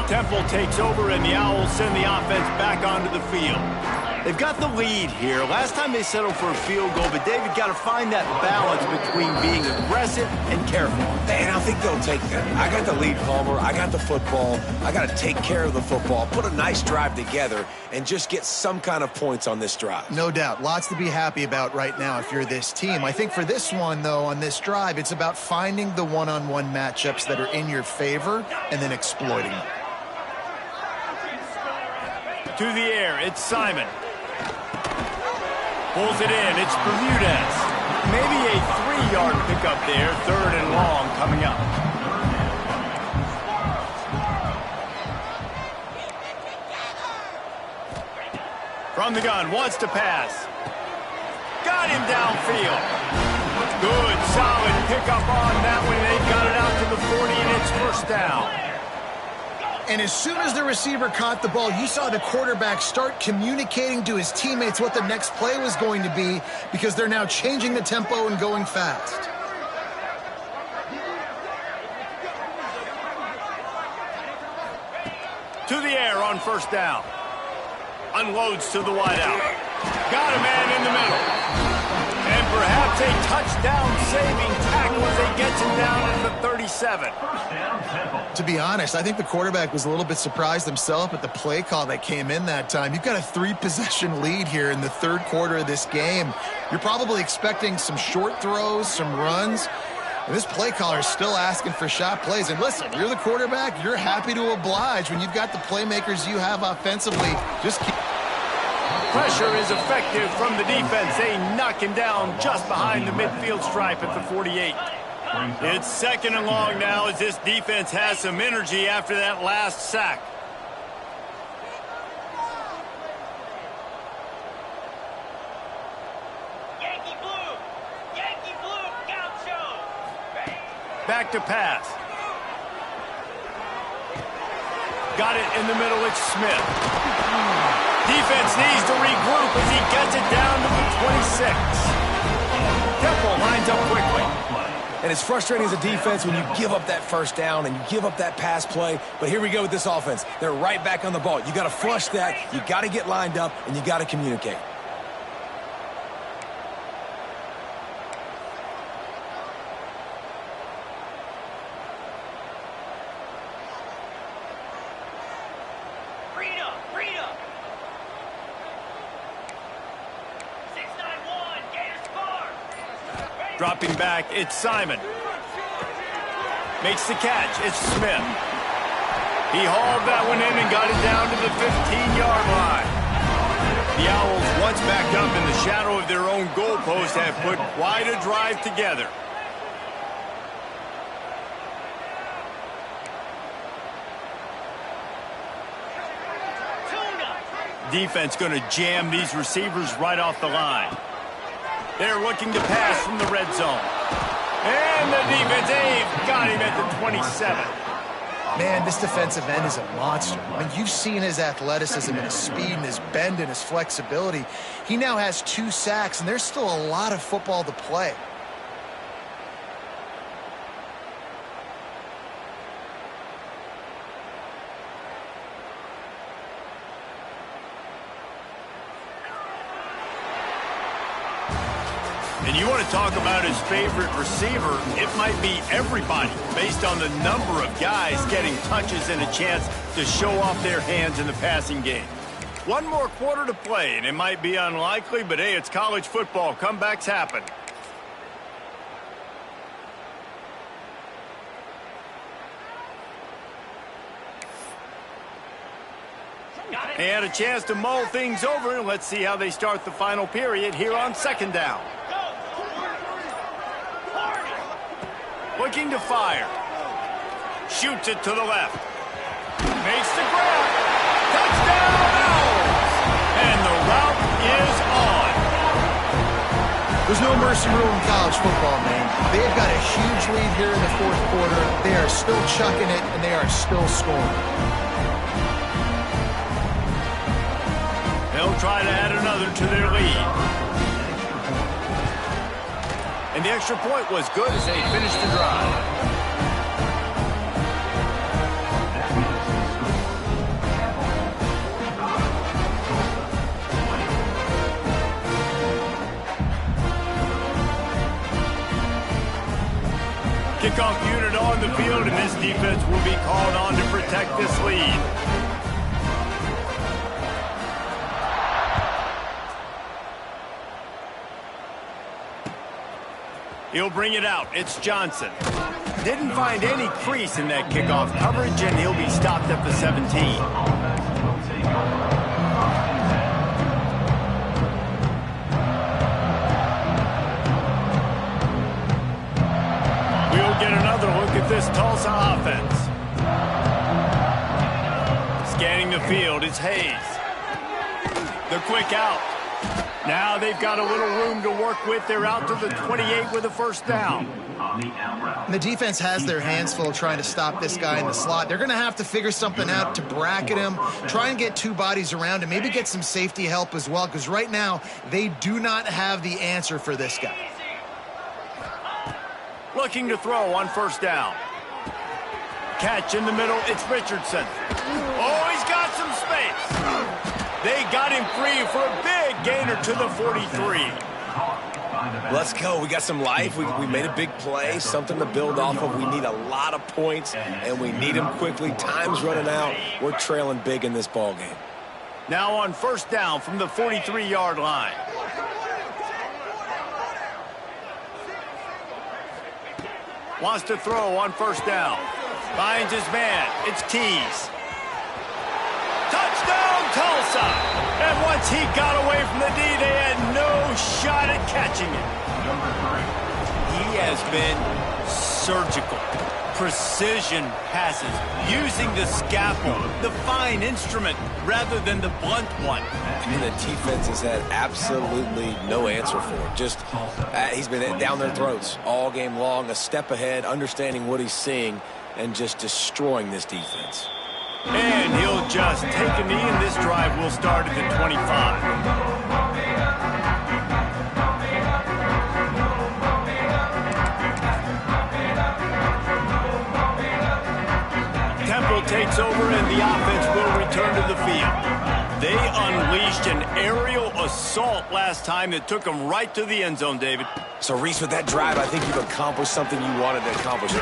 Temple takes over, and the Owls send the offense back onto the field. They've got the lead here. Last time they settled for a field goal, but David got to find that balance between being aggressive and careful. And I think they'll take that. I got the lead, Palmer. I got the football. I got to take care of the football, put a nice drive together, and just get some kind of points on this drive. No doubt. Lots to be happy about right now if you're this team. I think for this one, though, on this drive, it's about finding the one-on-one matchups that are in your favor and then exploiting them. To the air, it's Simon. Pulls it in, it's Bermudez. Maybe a 3-yard pickup there, third and long coming up. From the gun, wants to pass. Got him downfield. Good, solid pickup on that one. They got it out to the 40, and it's first down. And as soon as the receiver caught the ball, you saw the quarterback start communicating to his teammates what the next play was going to be, because they're now changing the tempo and going fast. To the air on first down. Unloads to the wideout. Got a man in the middle. And perhaps a touchdown-saving tackle as they get him down at the 37. To be honest, I think the quarterback was a little bit surprised himself at the play call that came in that time. You've got a 3-possession lead here in the third quarter of this game. You're probably expecting some short throws, some runs. And this play caller is still asking for shot plays. And listen, you're the quarterback. You're happy to oblige when you've got the playmakers you have offensively. Just keep... Pressure is effective from the defense. They knock him down just behind the midfield stripe at the 48. It's second and long now as this defense has some energy after that last sack. Back to pass. Got it in the middle, it's Smith. Defense needs to regroup as he gets it down to the 26. Temple lines up quickly. And it's frustrating as a defense when you give up that first down and you give up that pass play. But here we go with this offense. They're right back on the ball. You got to flush that. You got to get lined up, and you got to communicate. Dropping back, it's Simon. Makes the catch, it's Smith. He hauled that one in and got it down to the 15-yard line. The Owls, once backed up in the shadow of their own goalpost, have put quite a drive together. Defense going to jam these receivers right off the line. They're looking to pass from the red zone. And the defense, they've got him at the 27. Man, this defensive end is a monster. I mean, you've seen his athleticism and his speed and his bend and his flexibility. He now has 2 sacks, and there's still a lot of football to play. And you want to talk about his favorite receiver, it might be everybody, based on the number of guys getting touches and a chance to show off their hands in the passing game. One more quarter to play, and it might be unlikely, but hey, it's college football. Comebacks happen. And a chance to mull things over. Let's see how they start the final period here on second down. Looking to fire. Shoots it to the left. Makes the grab. Touchdown, Owls! And the route is on. There's no mercy rule in college football, man. They've got a huge lead here in the fourth quarter. They are still chucking it, and they are still scoring. They'll try to add another to their lead. And the extra point was good as they finished the drive. Kickoff unit on the field, and this defense will be called on to protect this lead. He'll bring it out. It's Johnson. Didn't find any crease in that kickoff coverage, and he'll be stopped at the 17. We'll get another look at this Tulsa offense. Scanning the field, it's Hayes. The quick out. Now they've got a little room to work with. They're out to the 28 with a first down. And the defense has their hands full trying to stop this guy in the slot. They're going to have to figure something out to bracket him, try and get 2 bodies around him, maybe get some safety help as well, because right now they do not have the answer for this guy. Looking to throw on first down. Catch in the middle, it's Richardson. Oh, he's got some space. They got him free for a big gainer to the 43. Let's go. We got some life. We made a big play, something to build off of. We need a lot of points, and we need them quickly. Time's running out. We're trailing big in this ball game. Now on first down from the 43-yard line. Wants to throw on first down. Finds his man. It's Keys. Touchdown, Tulsa! And once he got away from the D, they had no shot at catching it. He has been surgical. Precision passes, using the scalpel, the fine instrument, rather than the blunt one. And the defense has had absolutely no answer for it. Just, he's been down their throats all game long, a step ahead, understanding what he's seeing, and just destroying this defense. And he'll just take a knee, and this drive will start at the 25. Takes over and the offense will return to the field. They unleashed an aerial assault last time that took them right to the end zone, David. So, Reese, with that drive, I think you've accomplished something you wanted to accomplish.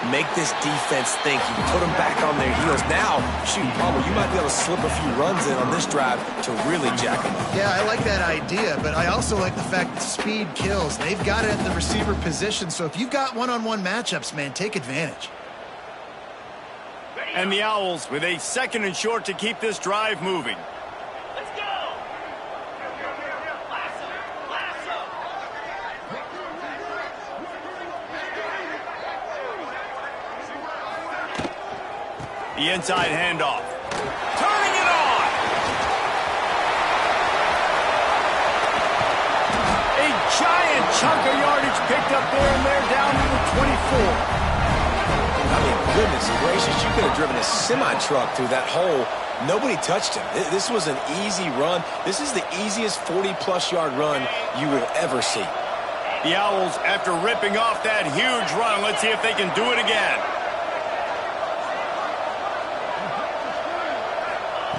Make this defense think. You put them back on their heels. Now, shoot, Palmer, you might be able to slip a few runs in on this drive to really jack them up. Yeah, I like that idea, but I also like the fact that speed kills. They've got it at the receiver position, so if you've got one-on-one matchups, man, take advantage. And the Owls with a 2nd and short to keep this drive moving. Let's go! Lasso! The inside handoff. Turning it on! A giant chunk of yardage picked up there, and they're down to the 24. I mean, goodness gracious, you could have driven a semi-truck through that hole. Nobody touched him. This was an easy run. This is the easiest 40-plus yard run you will ever see. The Owls, after ripping off that huge run, let's see if they can do it again.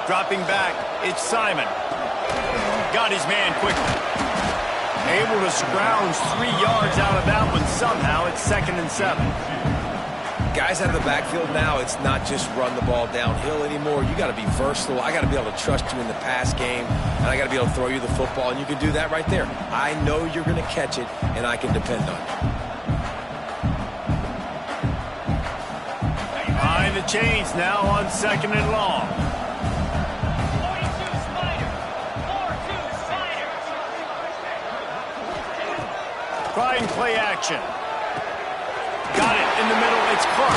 Dropping back, it's Simon. Got his man quickly. Able to scrounge 3 yards out of that one somehow. It's 2nd and 7. Guys out of the backfield now, it's not just run the ball downhill anymore. You got to be versatile. I got to be able to trust you in the pass game, and I got to be able to throw you the football, and you can do that right there. I know you're going to catch it, and I can depend on you. Behind the chains now on 2nd and long. 42 Spider! 4-2 Spider! Trying play action. Got it in the middle. It's Clark.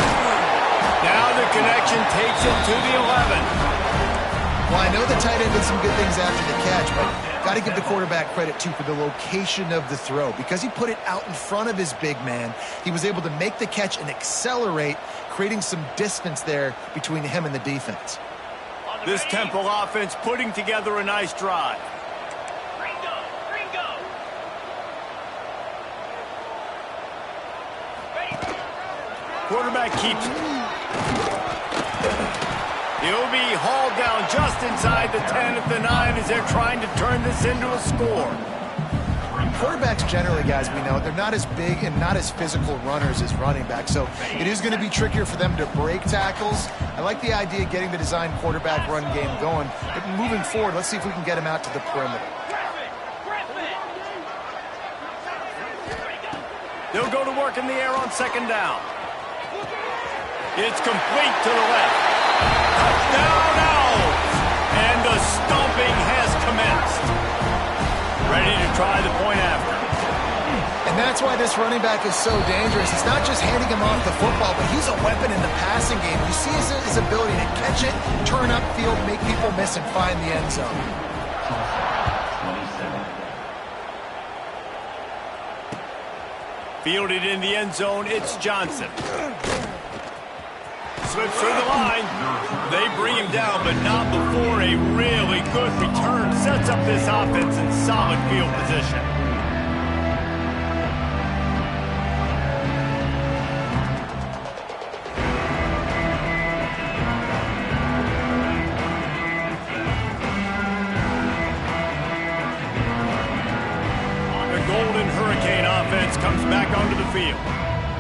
Now the connection takes it to the 11. Well, I know the tight end did some good things after the catch, but got to give the quarterback credit, too, for the location of the throw. Because he put it out in front of his big man, he was able to make the catch and accelerate, creating some distance there between him and the defense. This Temple offense putting together a nice drive. Quarterback keeps it. He'll be hauled down just inside the 10 at the 9 as they're trying to turn this into a score. Quarterbacks generally, guys, we know, they're not as big and not as physical runners as running backs, so it is going to be trickier for them to break tackles. I like the idea of getting the design quarterback run game going, but moving forward, let's see if we can get him out to the perimeter. They'll go to work in the air on 2nd down. It's complete to the left. Touchdown Owls! And the stomping has commenced. Ready to try the point after. And that's why this running back is so dangerous. It's not just handing him off the football, but he's a weapon in the passing game. You see his ability to catch it, turn upfield, make people miss, and find the end zone. Fielded in the end zone, it's Johnson. Slips through the line. They bring him down, but not before a really good return sets up this offense in solid field position. The Golden Hurricane offense comes back onto the field.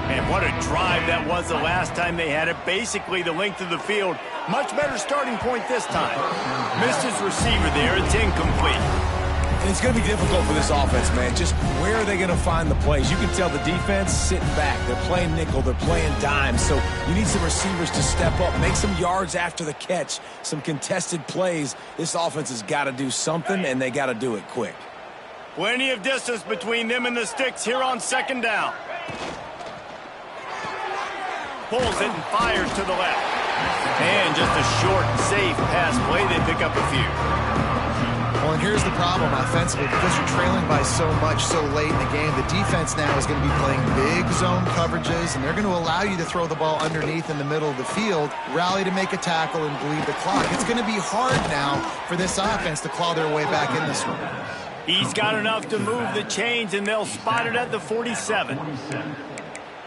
And what a drive that was the last time they had it. Basically the length of the field. Much better starting point this time. Missed his receiver there. It's incomplete. And it's going to be difficult for this offense, man. Just where are they going to find the plays? You can tell the defense sitting back. They're playing nickel. They're playing dime. So you need some receivers to step up, make some yards after the catch, some contested plays. This offense has got to do something, and they got to do it quick. Plenty of distance between them and the sticks here on 2nd down. Pulls it and fires to the left. And just a short, safe pass play. They pick up a few. Well, and here's the problem offensively. Because you're trailing by so much so late in the game, the defense now is going to be playing big zone coverages, and they're going to allow you to throw the ball underneath in the middle of the field, rally to make a tackle, and bleed the clock. It's going to be hard now for this offense to claw their way back in this one. He's got enough to move the chains, and they'll spot it at the 47.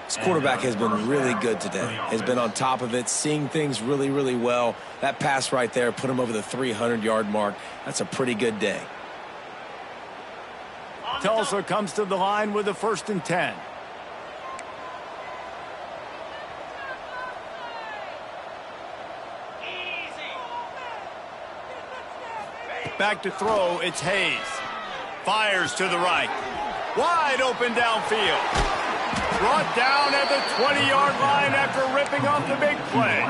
This quarterback has been really good today. Has been on top of it, seeing things really, really well. That pass right there put him over the 300-yard mark. That's a pretty good day. Tulsa comes to the line with a 1st and 10. Back to throw, it's Hayes. Fires to the right. Wide open downfield. Brought down at the 20-yard line after ripping off the big play.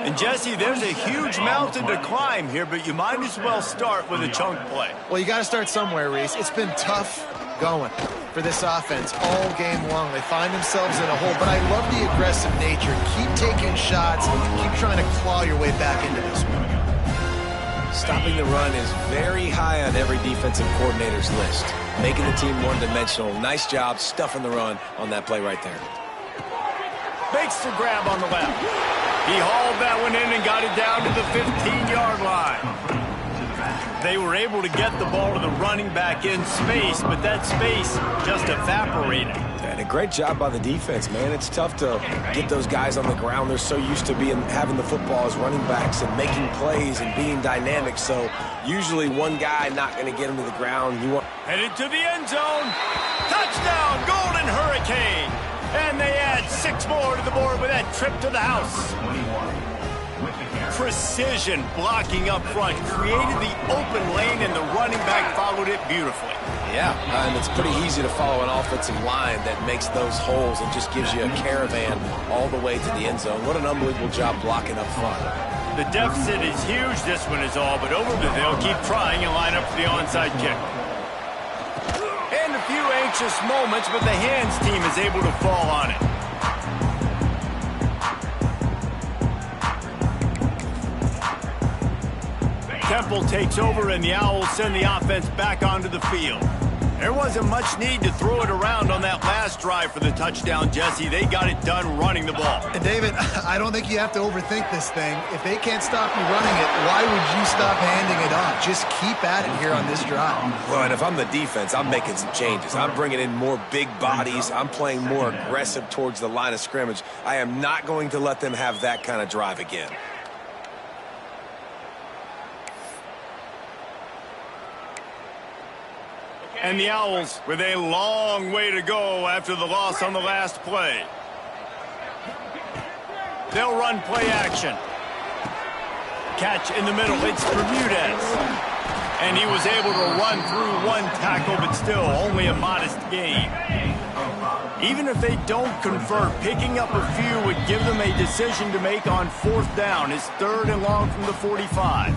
And, Jesse, there's a huge mountain to climb here, but you might as well start with a chunk play. Well, you got to start somewhere, Reese. It's been tough going for this offense all game long. They find themselves in a hole, but I love the aggressive nature. Keep taking shots. Keep trying to claw your way back into this one. Stopping the run is very high on every defensive coordinator's list. Making the team one-dimensional. Nice job stuffing the run on that play right there. Makes the grab on the left. He hauled that one in and got it down to the 15-yard line. They were able to get the ball to the running back in space, but that space just evaporated. And a great job by the defense, man. It's tough to get those guys on the ground. They're so used to having the football as running backs and making plays and being dynamic. So usually one guy not going to get them to the ground. Headed to the end zone. Touchdown, Golden Hurricane. And they add 6 more to the board with that trip to the house. Precision blocking up front created the open lane, and the running back followed it beautifully. Yeah, and it's pretty easy to follow an offensive line that makes those holes and just gives you a caravan all the way to the end zone. What an unbelievable job blocking up front. The deficit is huge, this one is all, but they'll keep trying and line up for the onside kick. And a few anxious moments, but the hands team is able to fall on it. Temple takes over, and the Owls send the offense back onto the field. There wasn't much need to throw it around on that last drive for the touchdown, Jesse. They got it done running the ball. And, David, I don't think you have to overthink this thing. If they can't stop you running it, why would you stop handing it off? Just keep at it here on this drive. Well, and if I'm the defense, I'm making some changes. I'm bringing in more big bodies. I'm playing more aggressive towards the line of scrimmage. I am not going to let them have that kind of drive again. And the Owls with a long way to go after the loss on the last play. They'll run play action. Catch in the middle. It's Bermudez. And he was able to run through one tackle, but still only a modest gain. Even if they don't convert, picking up a few would give them a decision to make on 4th down. It's 3rd and long from the 45.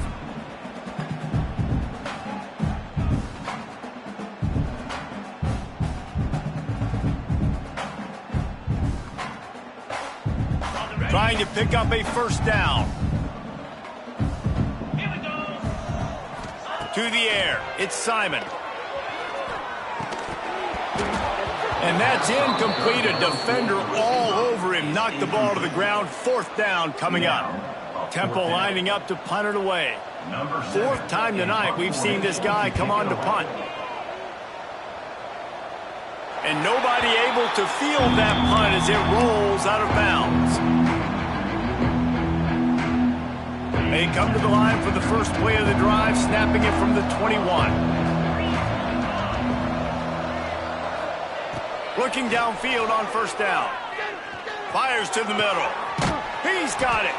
Trying to pick up a 1st down. To the air. It's Simon. And that's incomplete. A defender all over him. Knocked the ball to the ground. 4th down coming up. Temple lining up to punt it away. 4th time tonight we've seen this guy come on to punt. And nobody able to field that punt as it rolls out of bounds. They come to the line for the first play of the drive, snapping it from the 21. Looking downfield on 1st down. Fires to the middle. He's got it.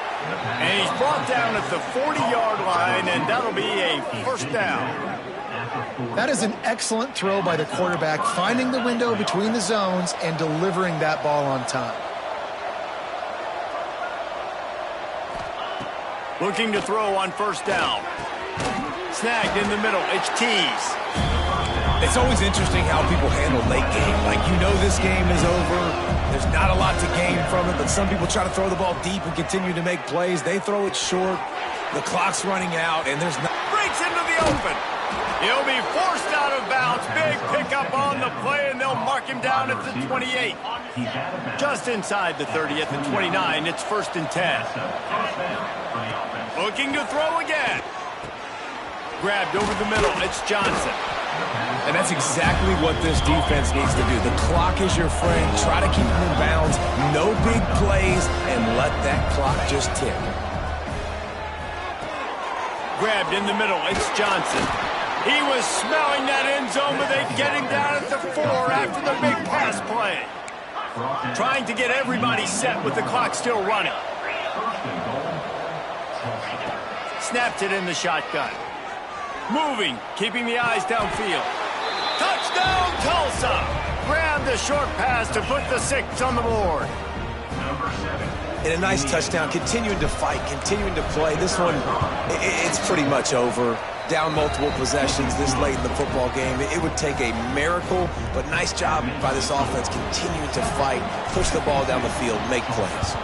And he's brought down at the 40-yard line, and that'll be a 1st down. That is an excellent throw by the quarterback, finding the window between the zones and delivering that ball on time. Looking to throw on 1st down. Snagged in the middle. It's Tees. It's always interesting how people handle late game. Like, you know this game is over. There's not a lot to gain from it, but some people try to throw the ball deep and continue to make plays. They throw it short. The clock's running out, and there's not... Breaks into the open. He'll be forced out of bounds. Big pickup on the play, and they'll mark him down at the 28. Just inside the 30 at the 29. It's 1st and 10. Looking to throw again. Grabbed over the middle. It's Johnson. And that's exactly what this defense needs to do. The clock is your friend. Try to keep them in bounds. No big plays, and let that clock just tick. Grabbed in the middle. It's Johnson. He was smelling that end zone, but they get him down at the 4 after the big pass play. Trying to get everybody set with the clock still running. Snapped it in the shotgun. Moving, keeping the eyes downfield. Touchdown, Tulsa! Grabbed the short pass to put the 6 on the board. And a nice touchdown, continuing to fight, continuing to play. This one, it's pretty much over. Down multiple possessions this late in the football game. It would take a miracle, but nice job by this offense continuing to fight, push the ball down the field, make plays.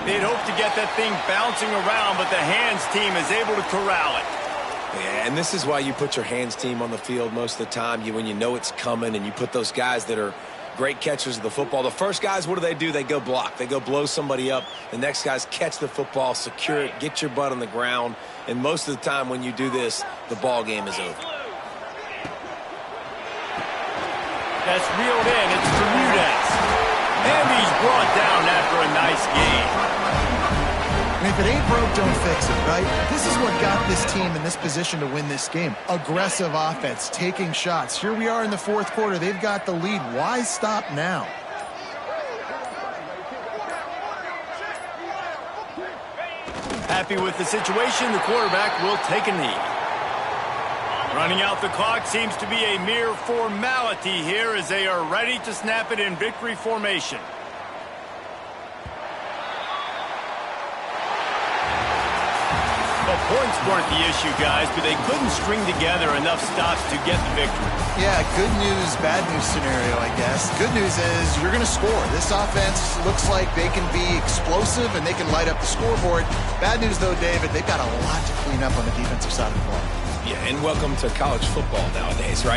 They'd hope to get that thing bouncing around, but the hands team is able to corral it. Yeah, and this is why you put your hands team on the field most of the time, when you know it's coming, and you put those guys that are great catchers of the football. The first guys, what do? They go block. They go blow somebody up. The next guys catch the football, secure it, get your butt on the ground. And most of the time when you do this, the ball game is over. That's reeled in. It's Bermudez. And he's brought down after a nice game. And if it ain't broke, don't fix it, right? This is what got this team in this position to win this game. Aggressive offense, taking shots. Here we are in the 4th quarter. They've got the lead. Why stop now? Happy with the situation, the quarterback will take a knee. Running out the clock seems to be a mere formality here as they are ready to snap it in victory formation. Well, points weren't the issue, guys, but they couldn't string together enough stops to get the victory. Yeah, good news, bad news scenario, I guess. Good news is you're going to score. This offense looks like they can be explosive and they can light up the scoreboard. Bad news, though, David, they've got a lot to clean up on the defensive side of the ball. Yeah, and welcome to college football nowadays, right?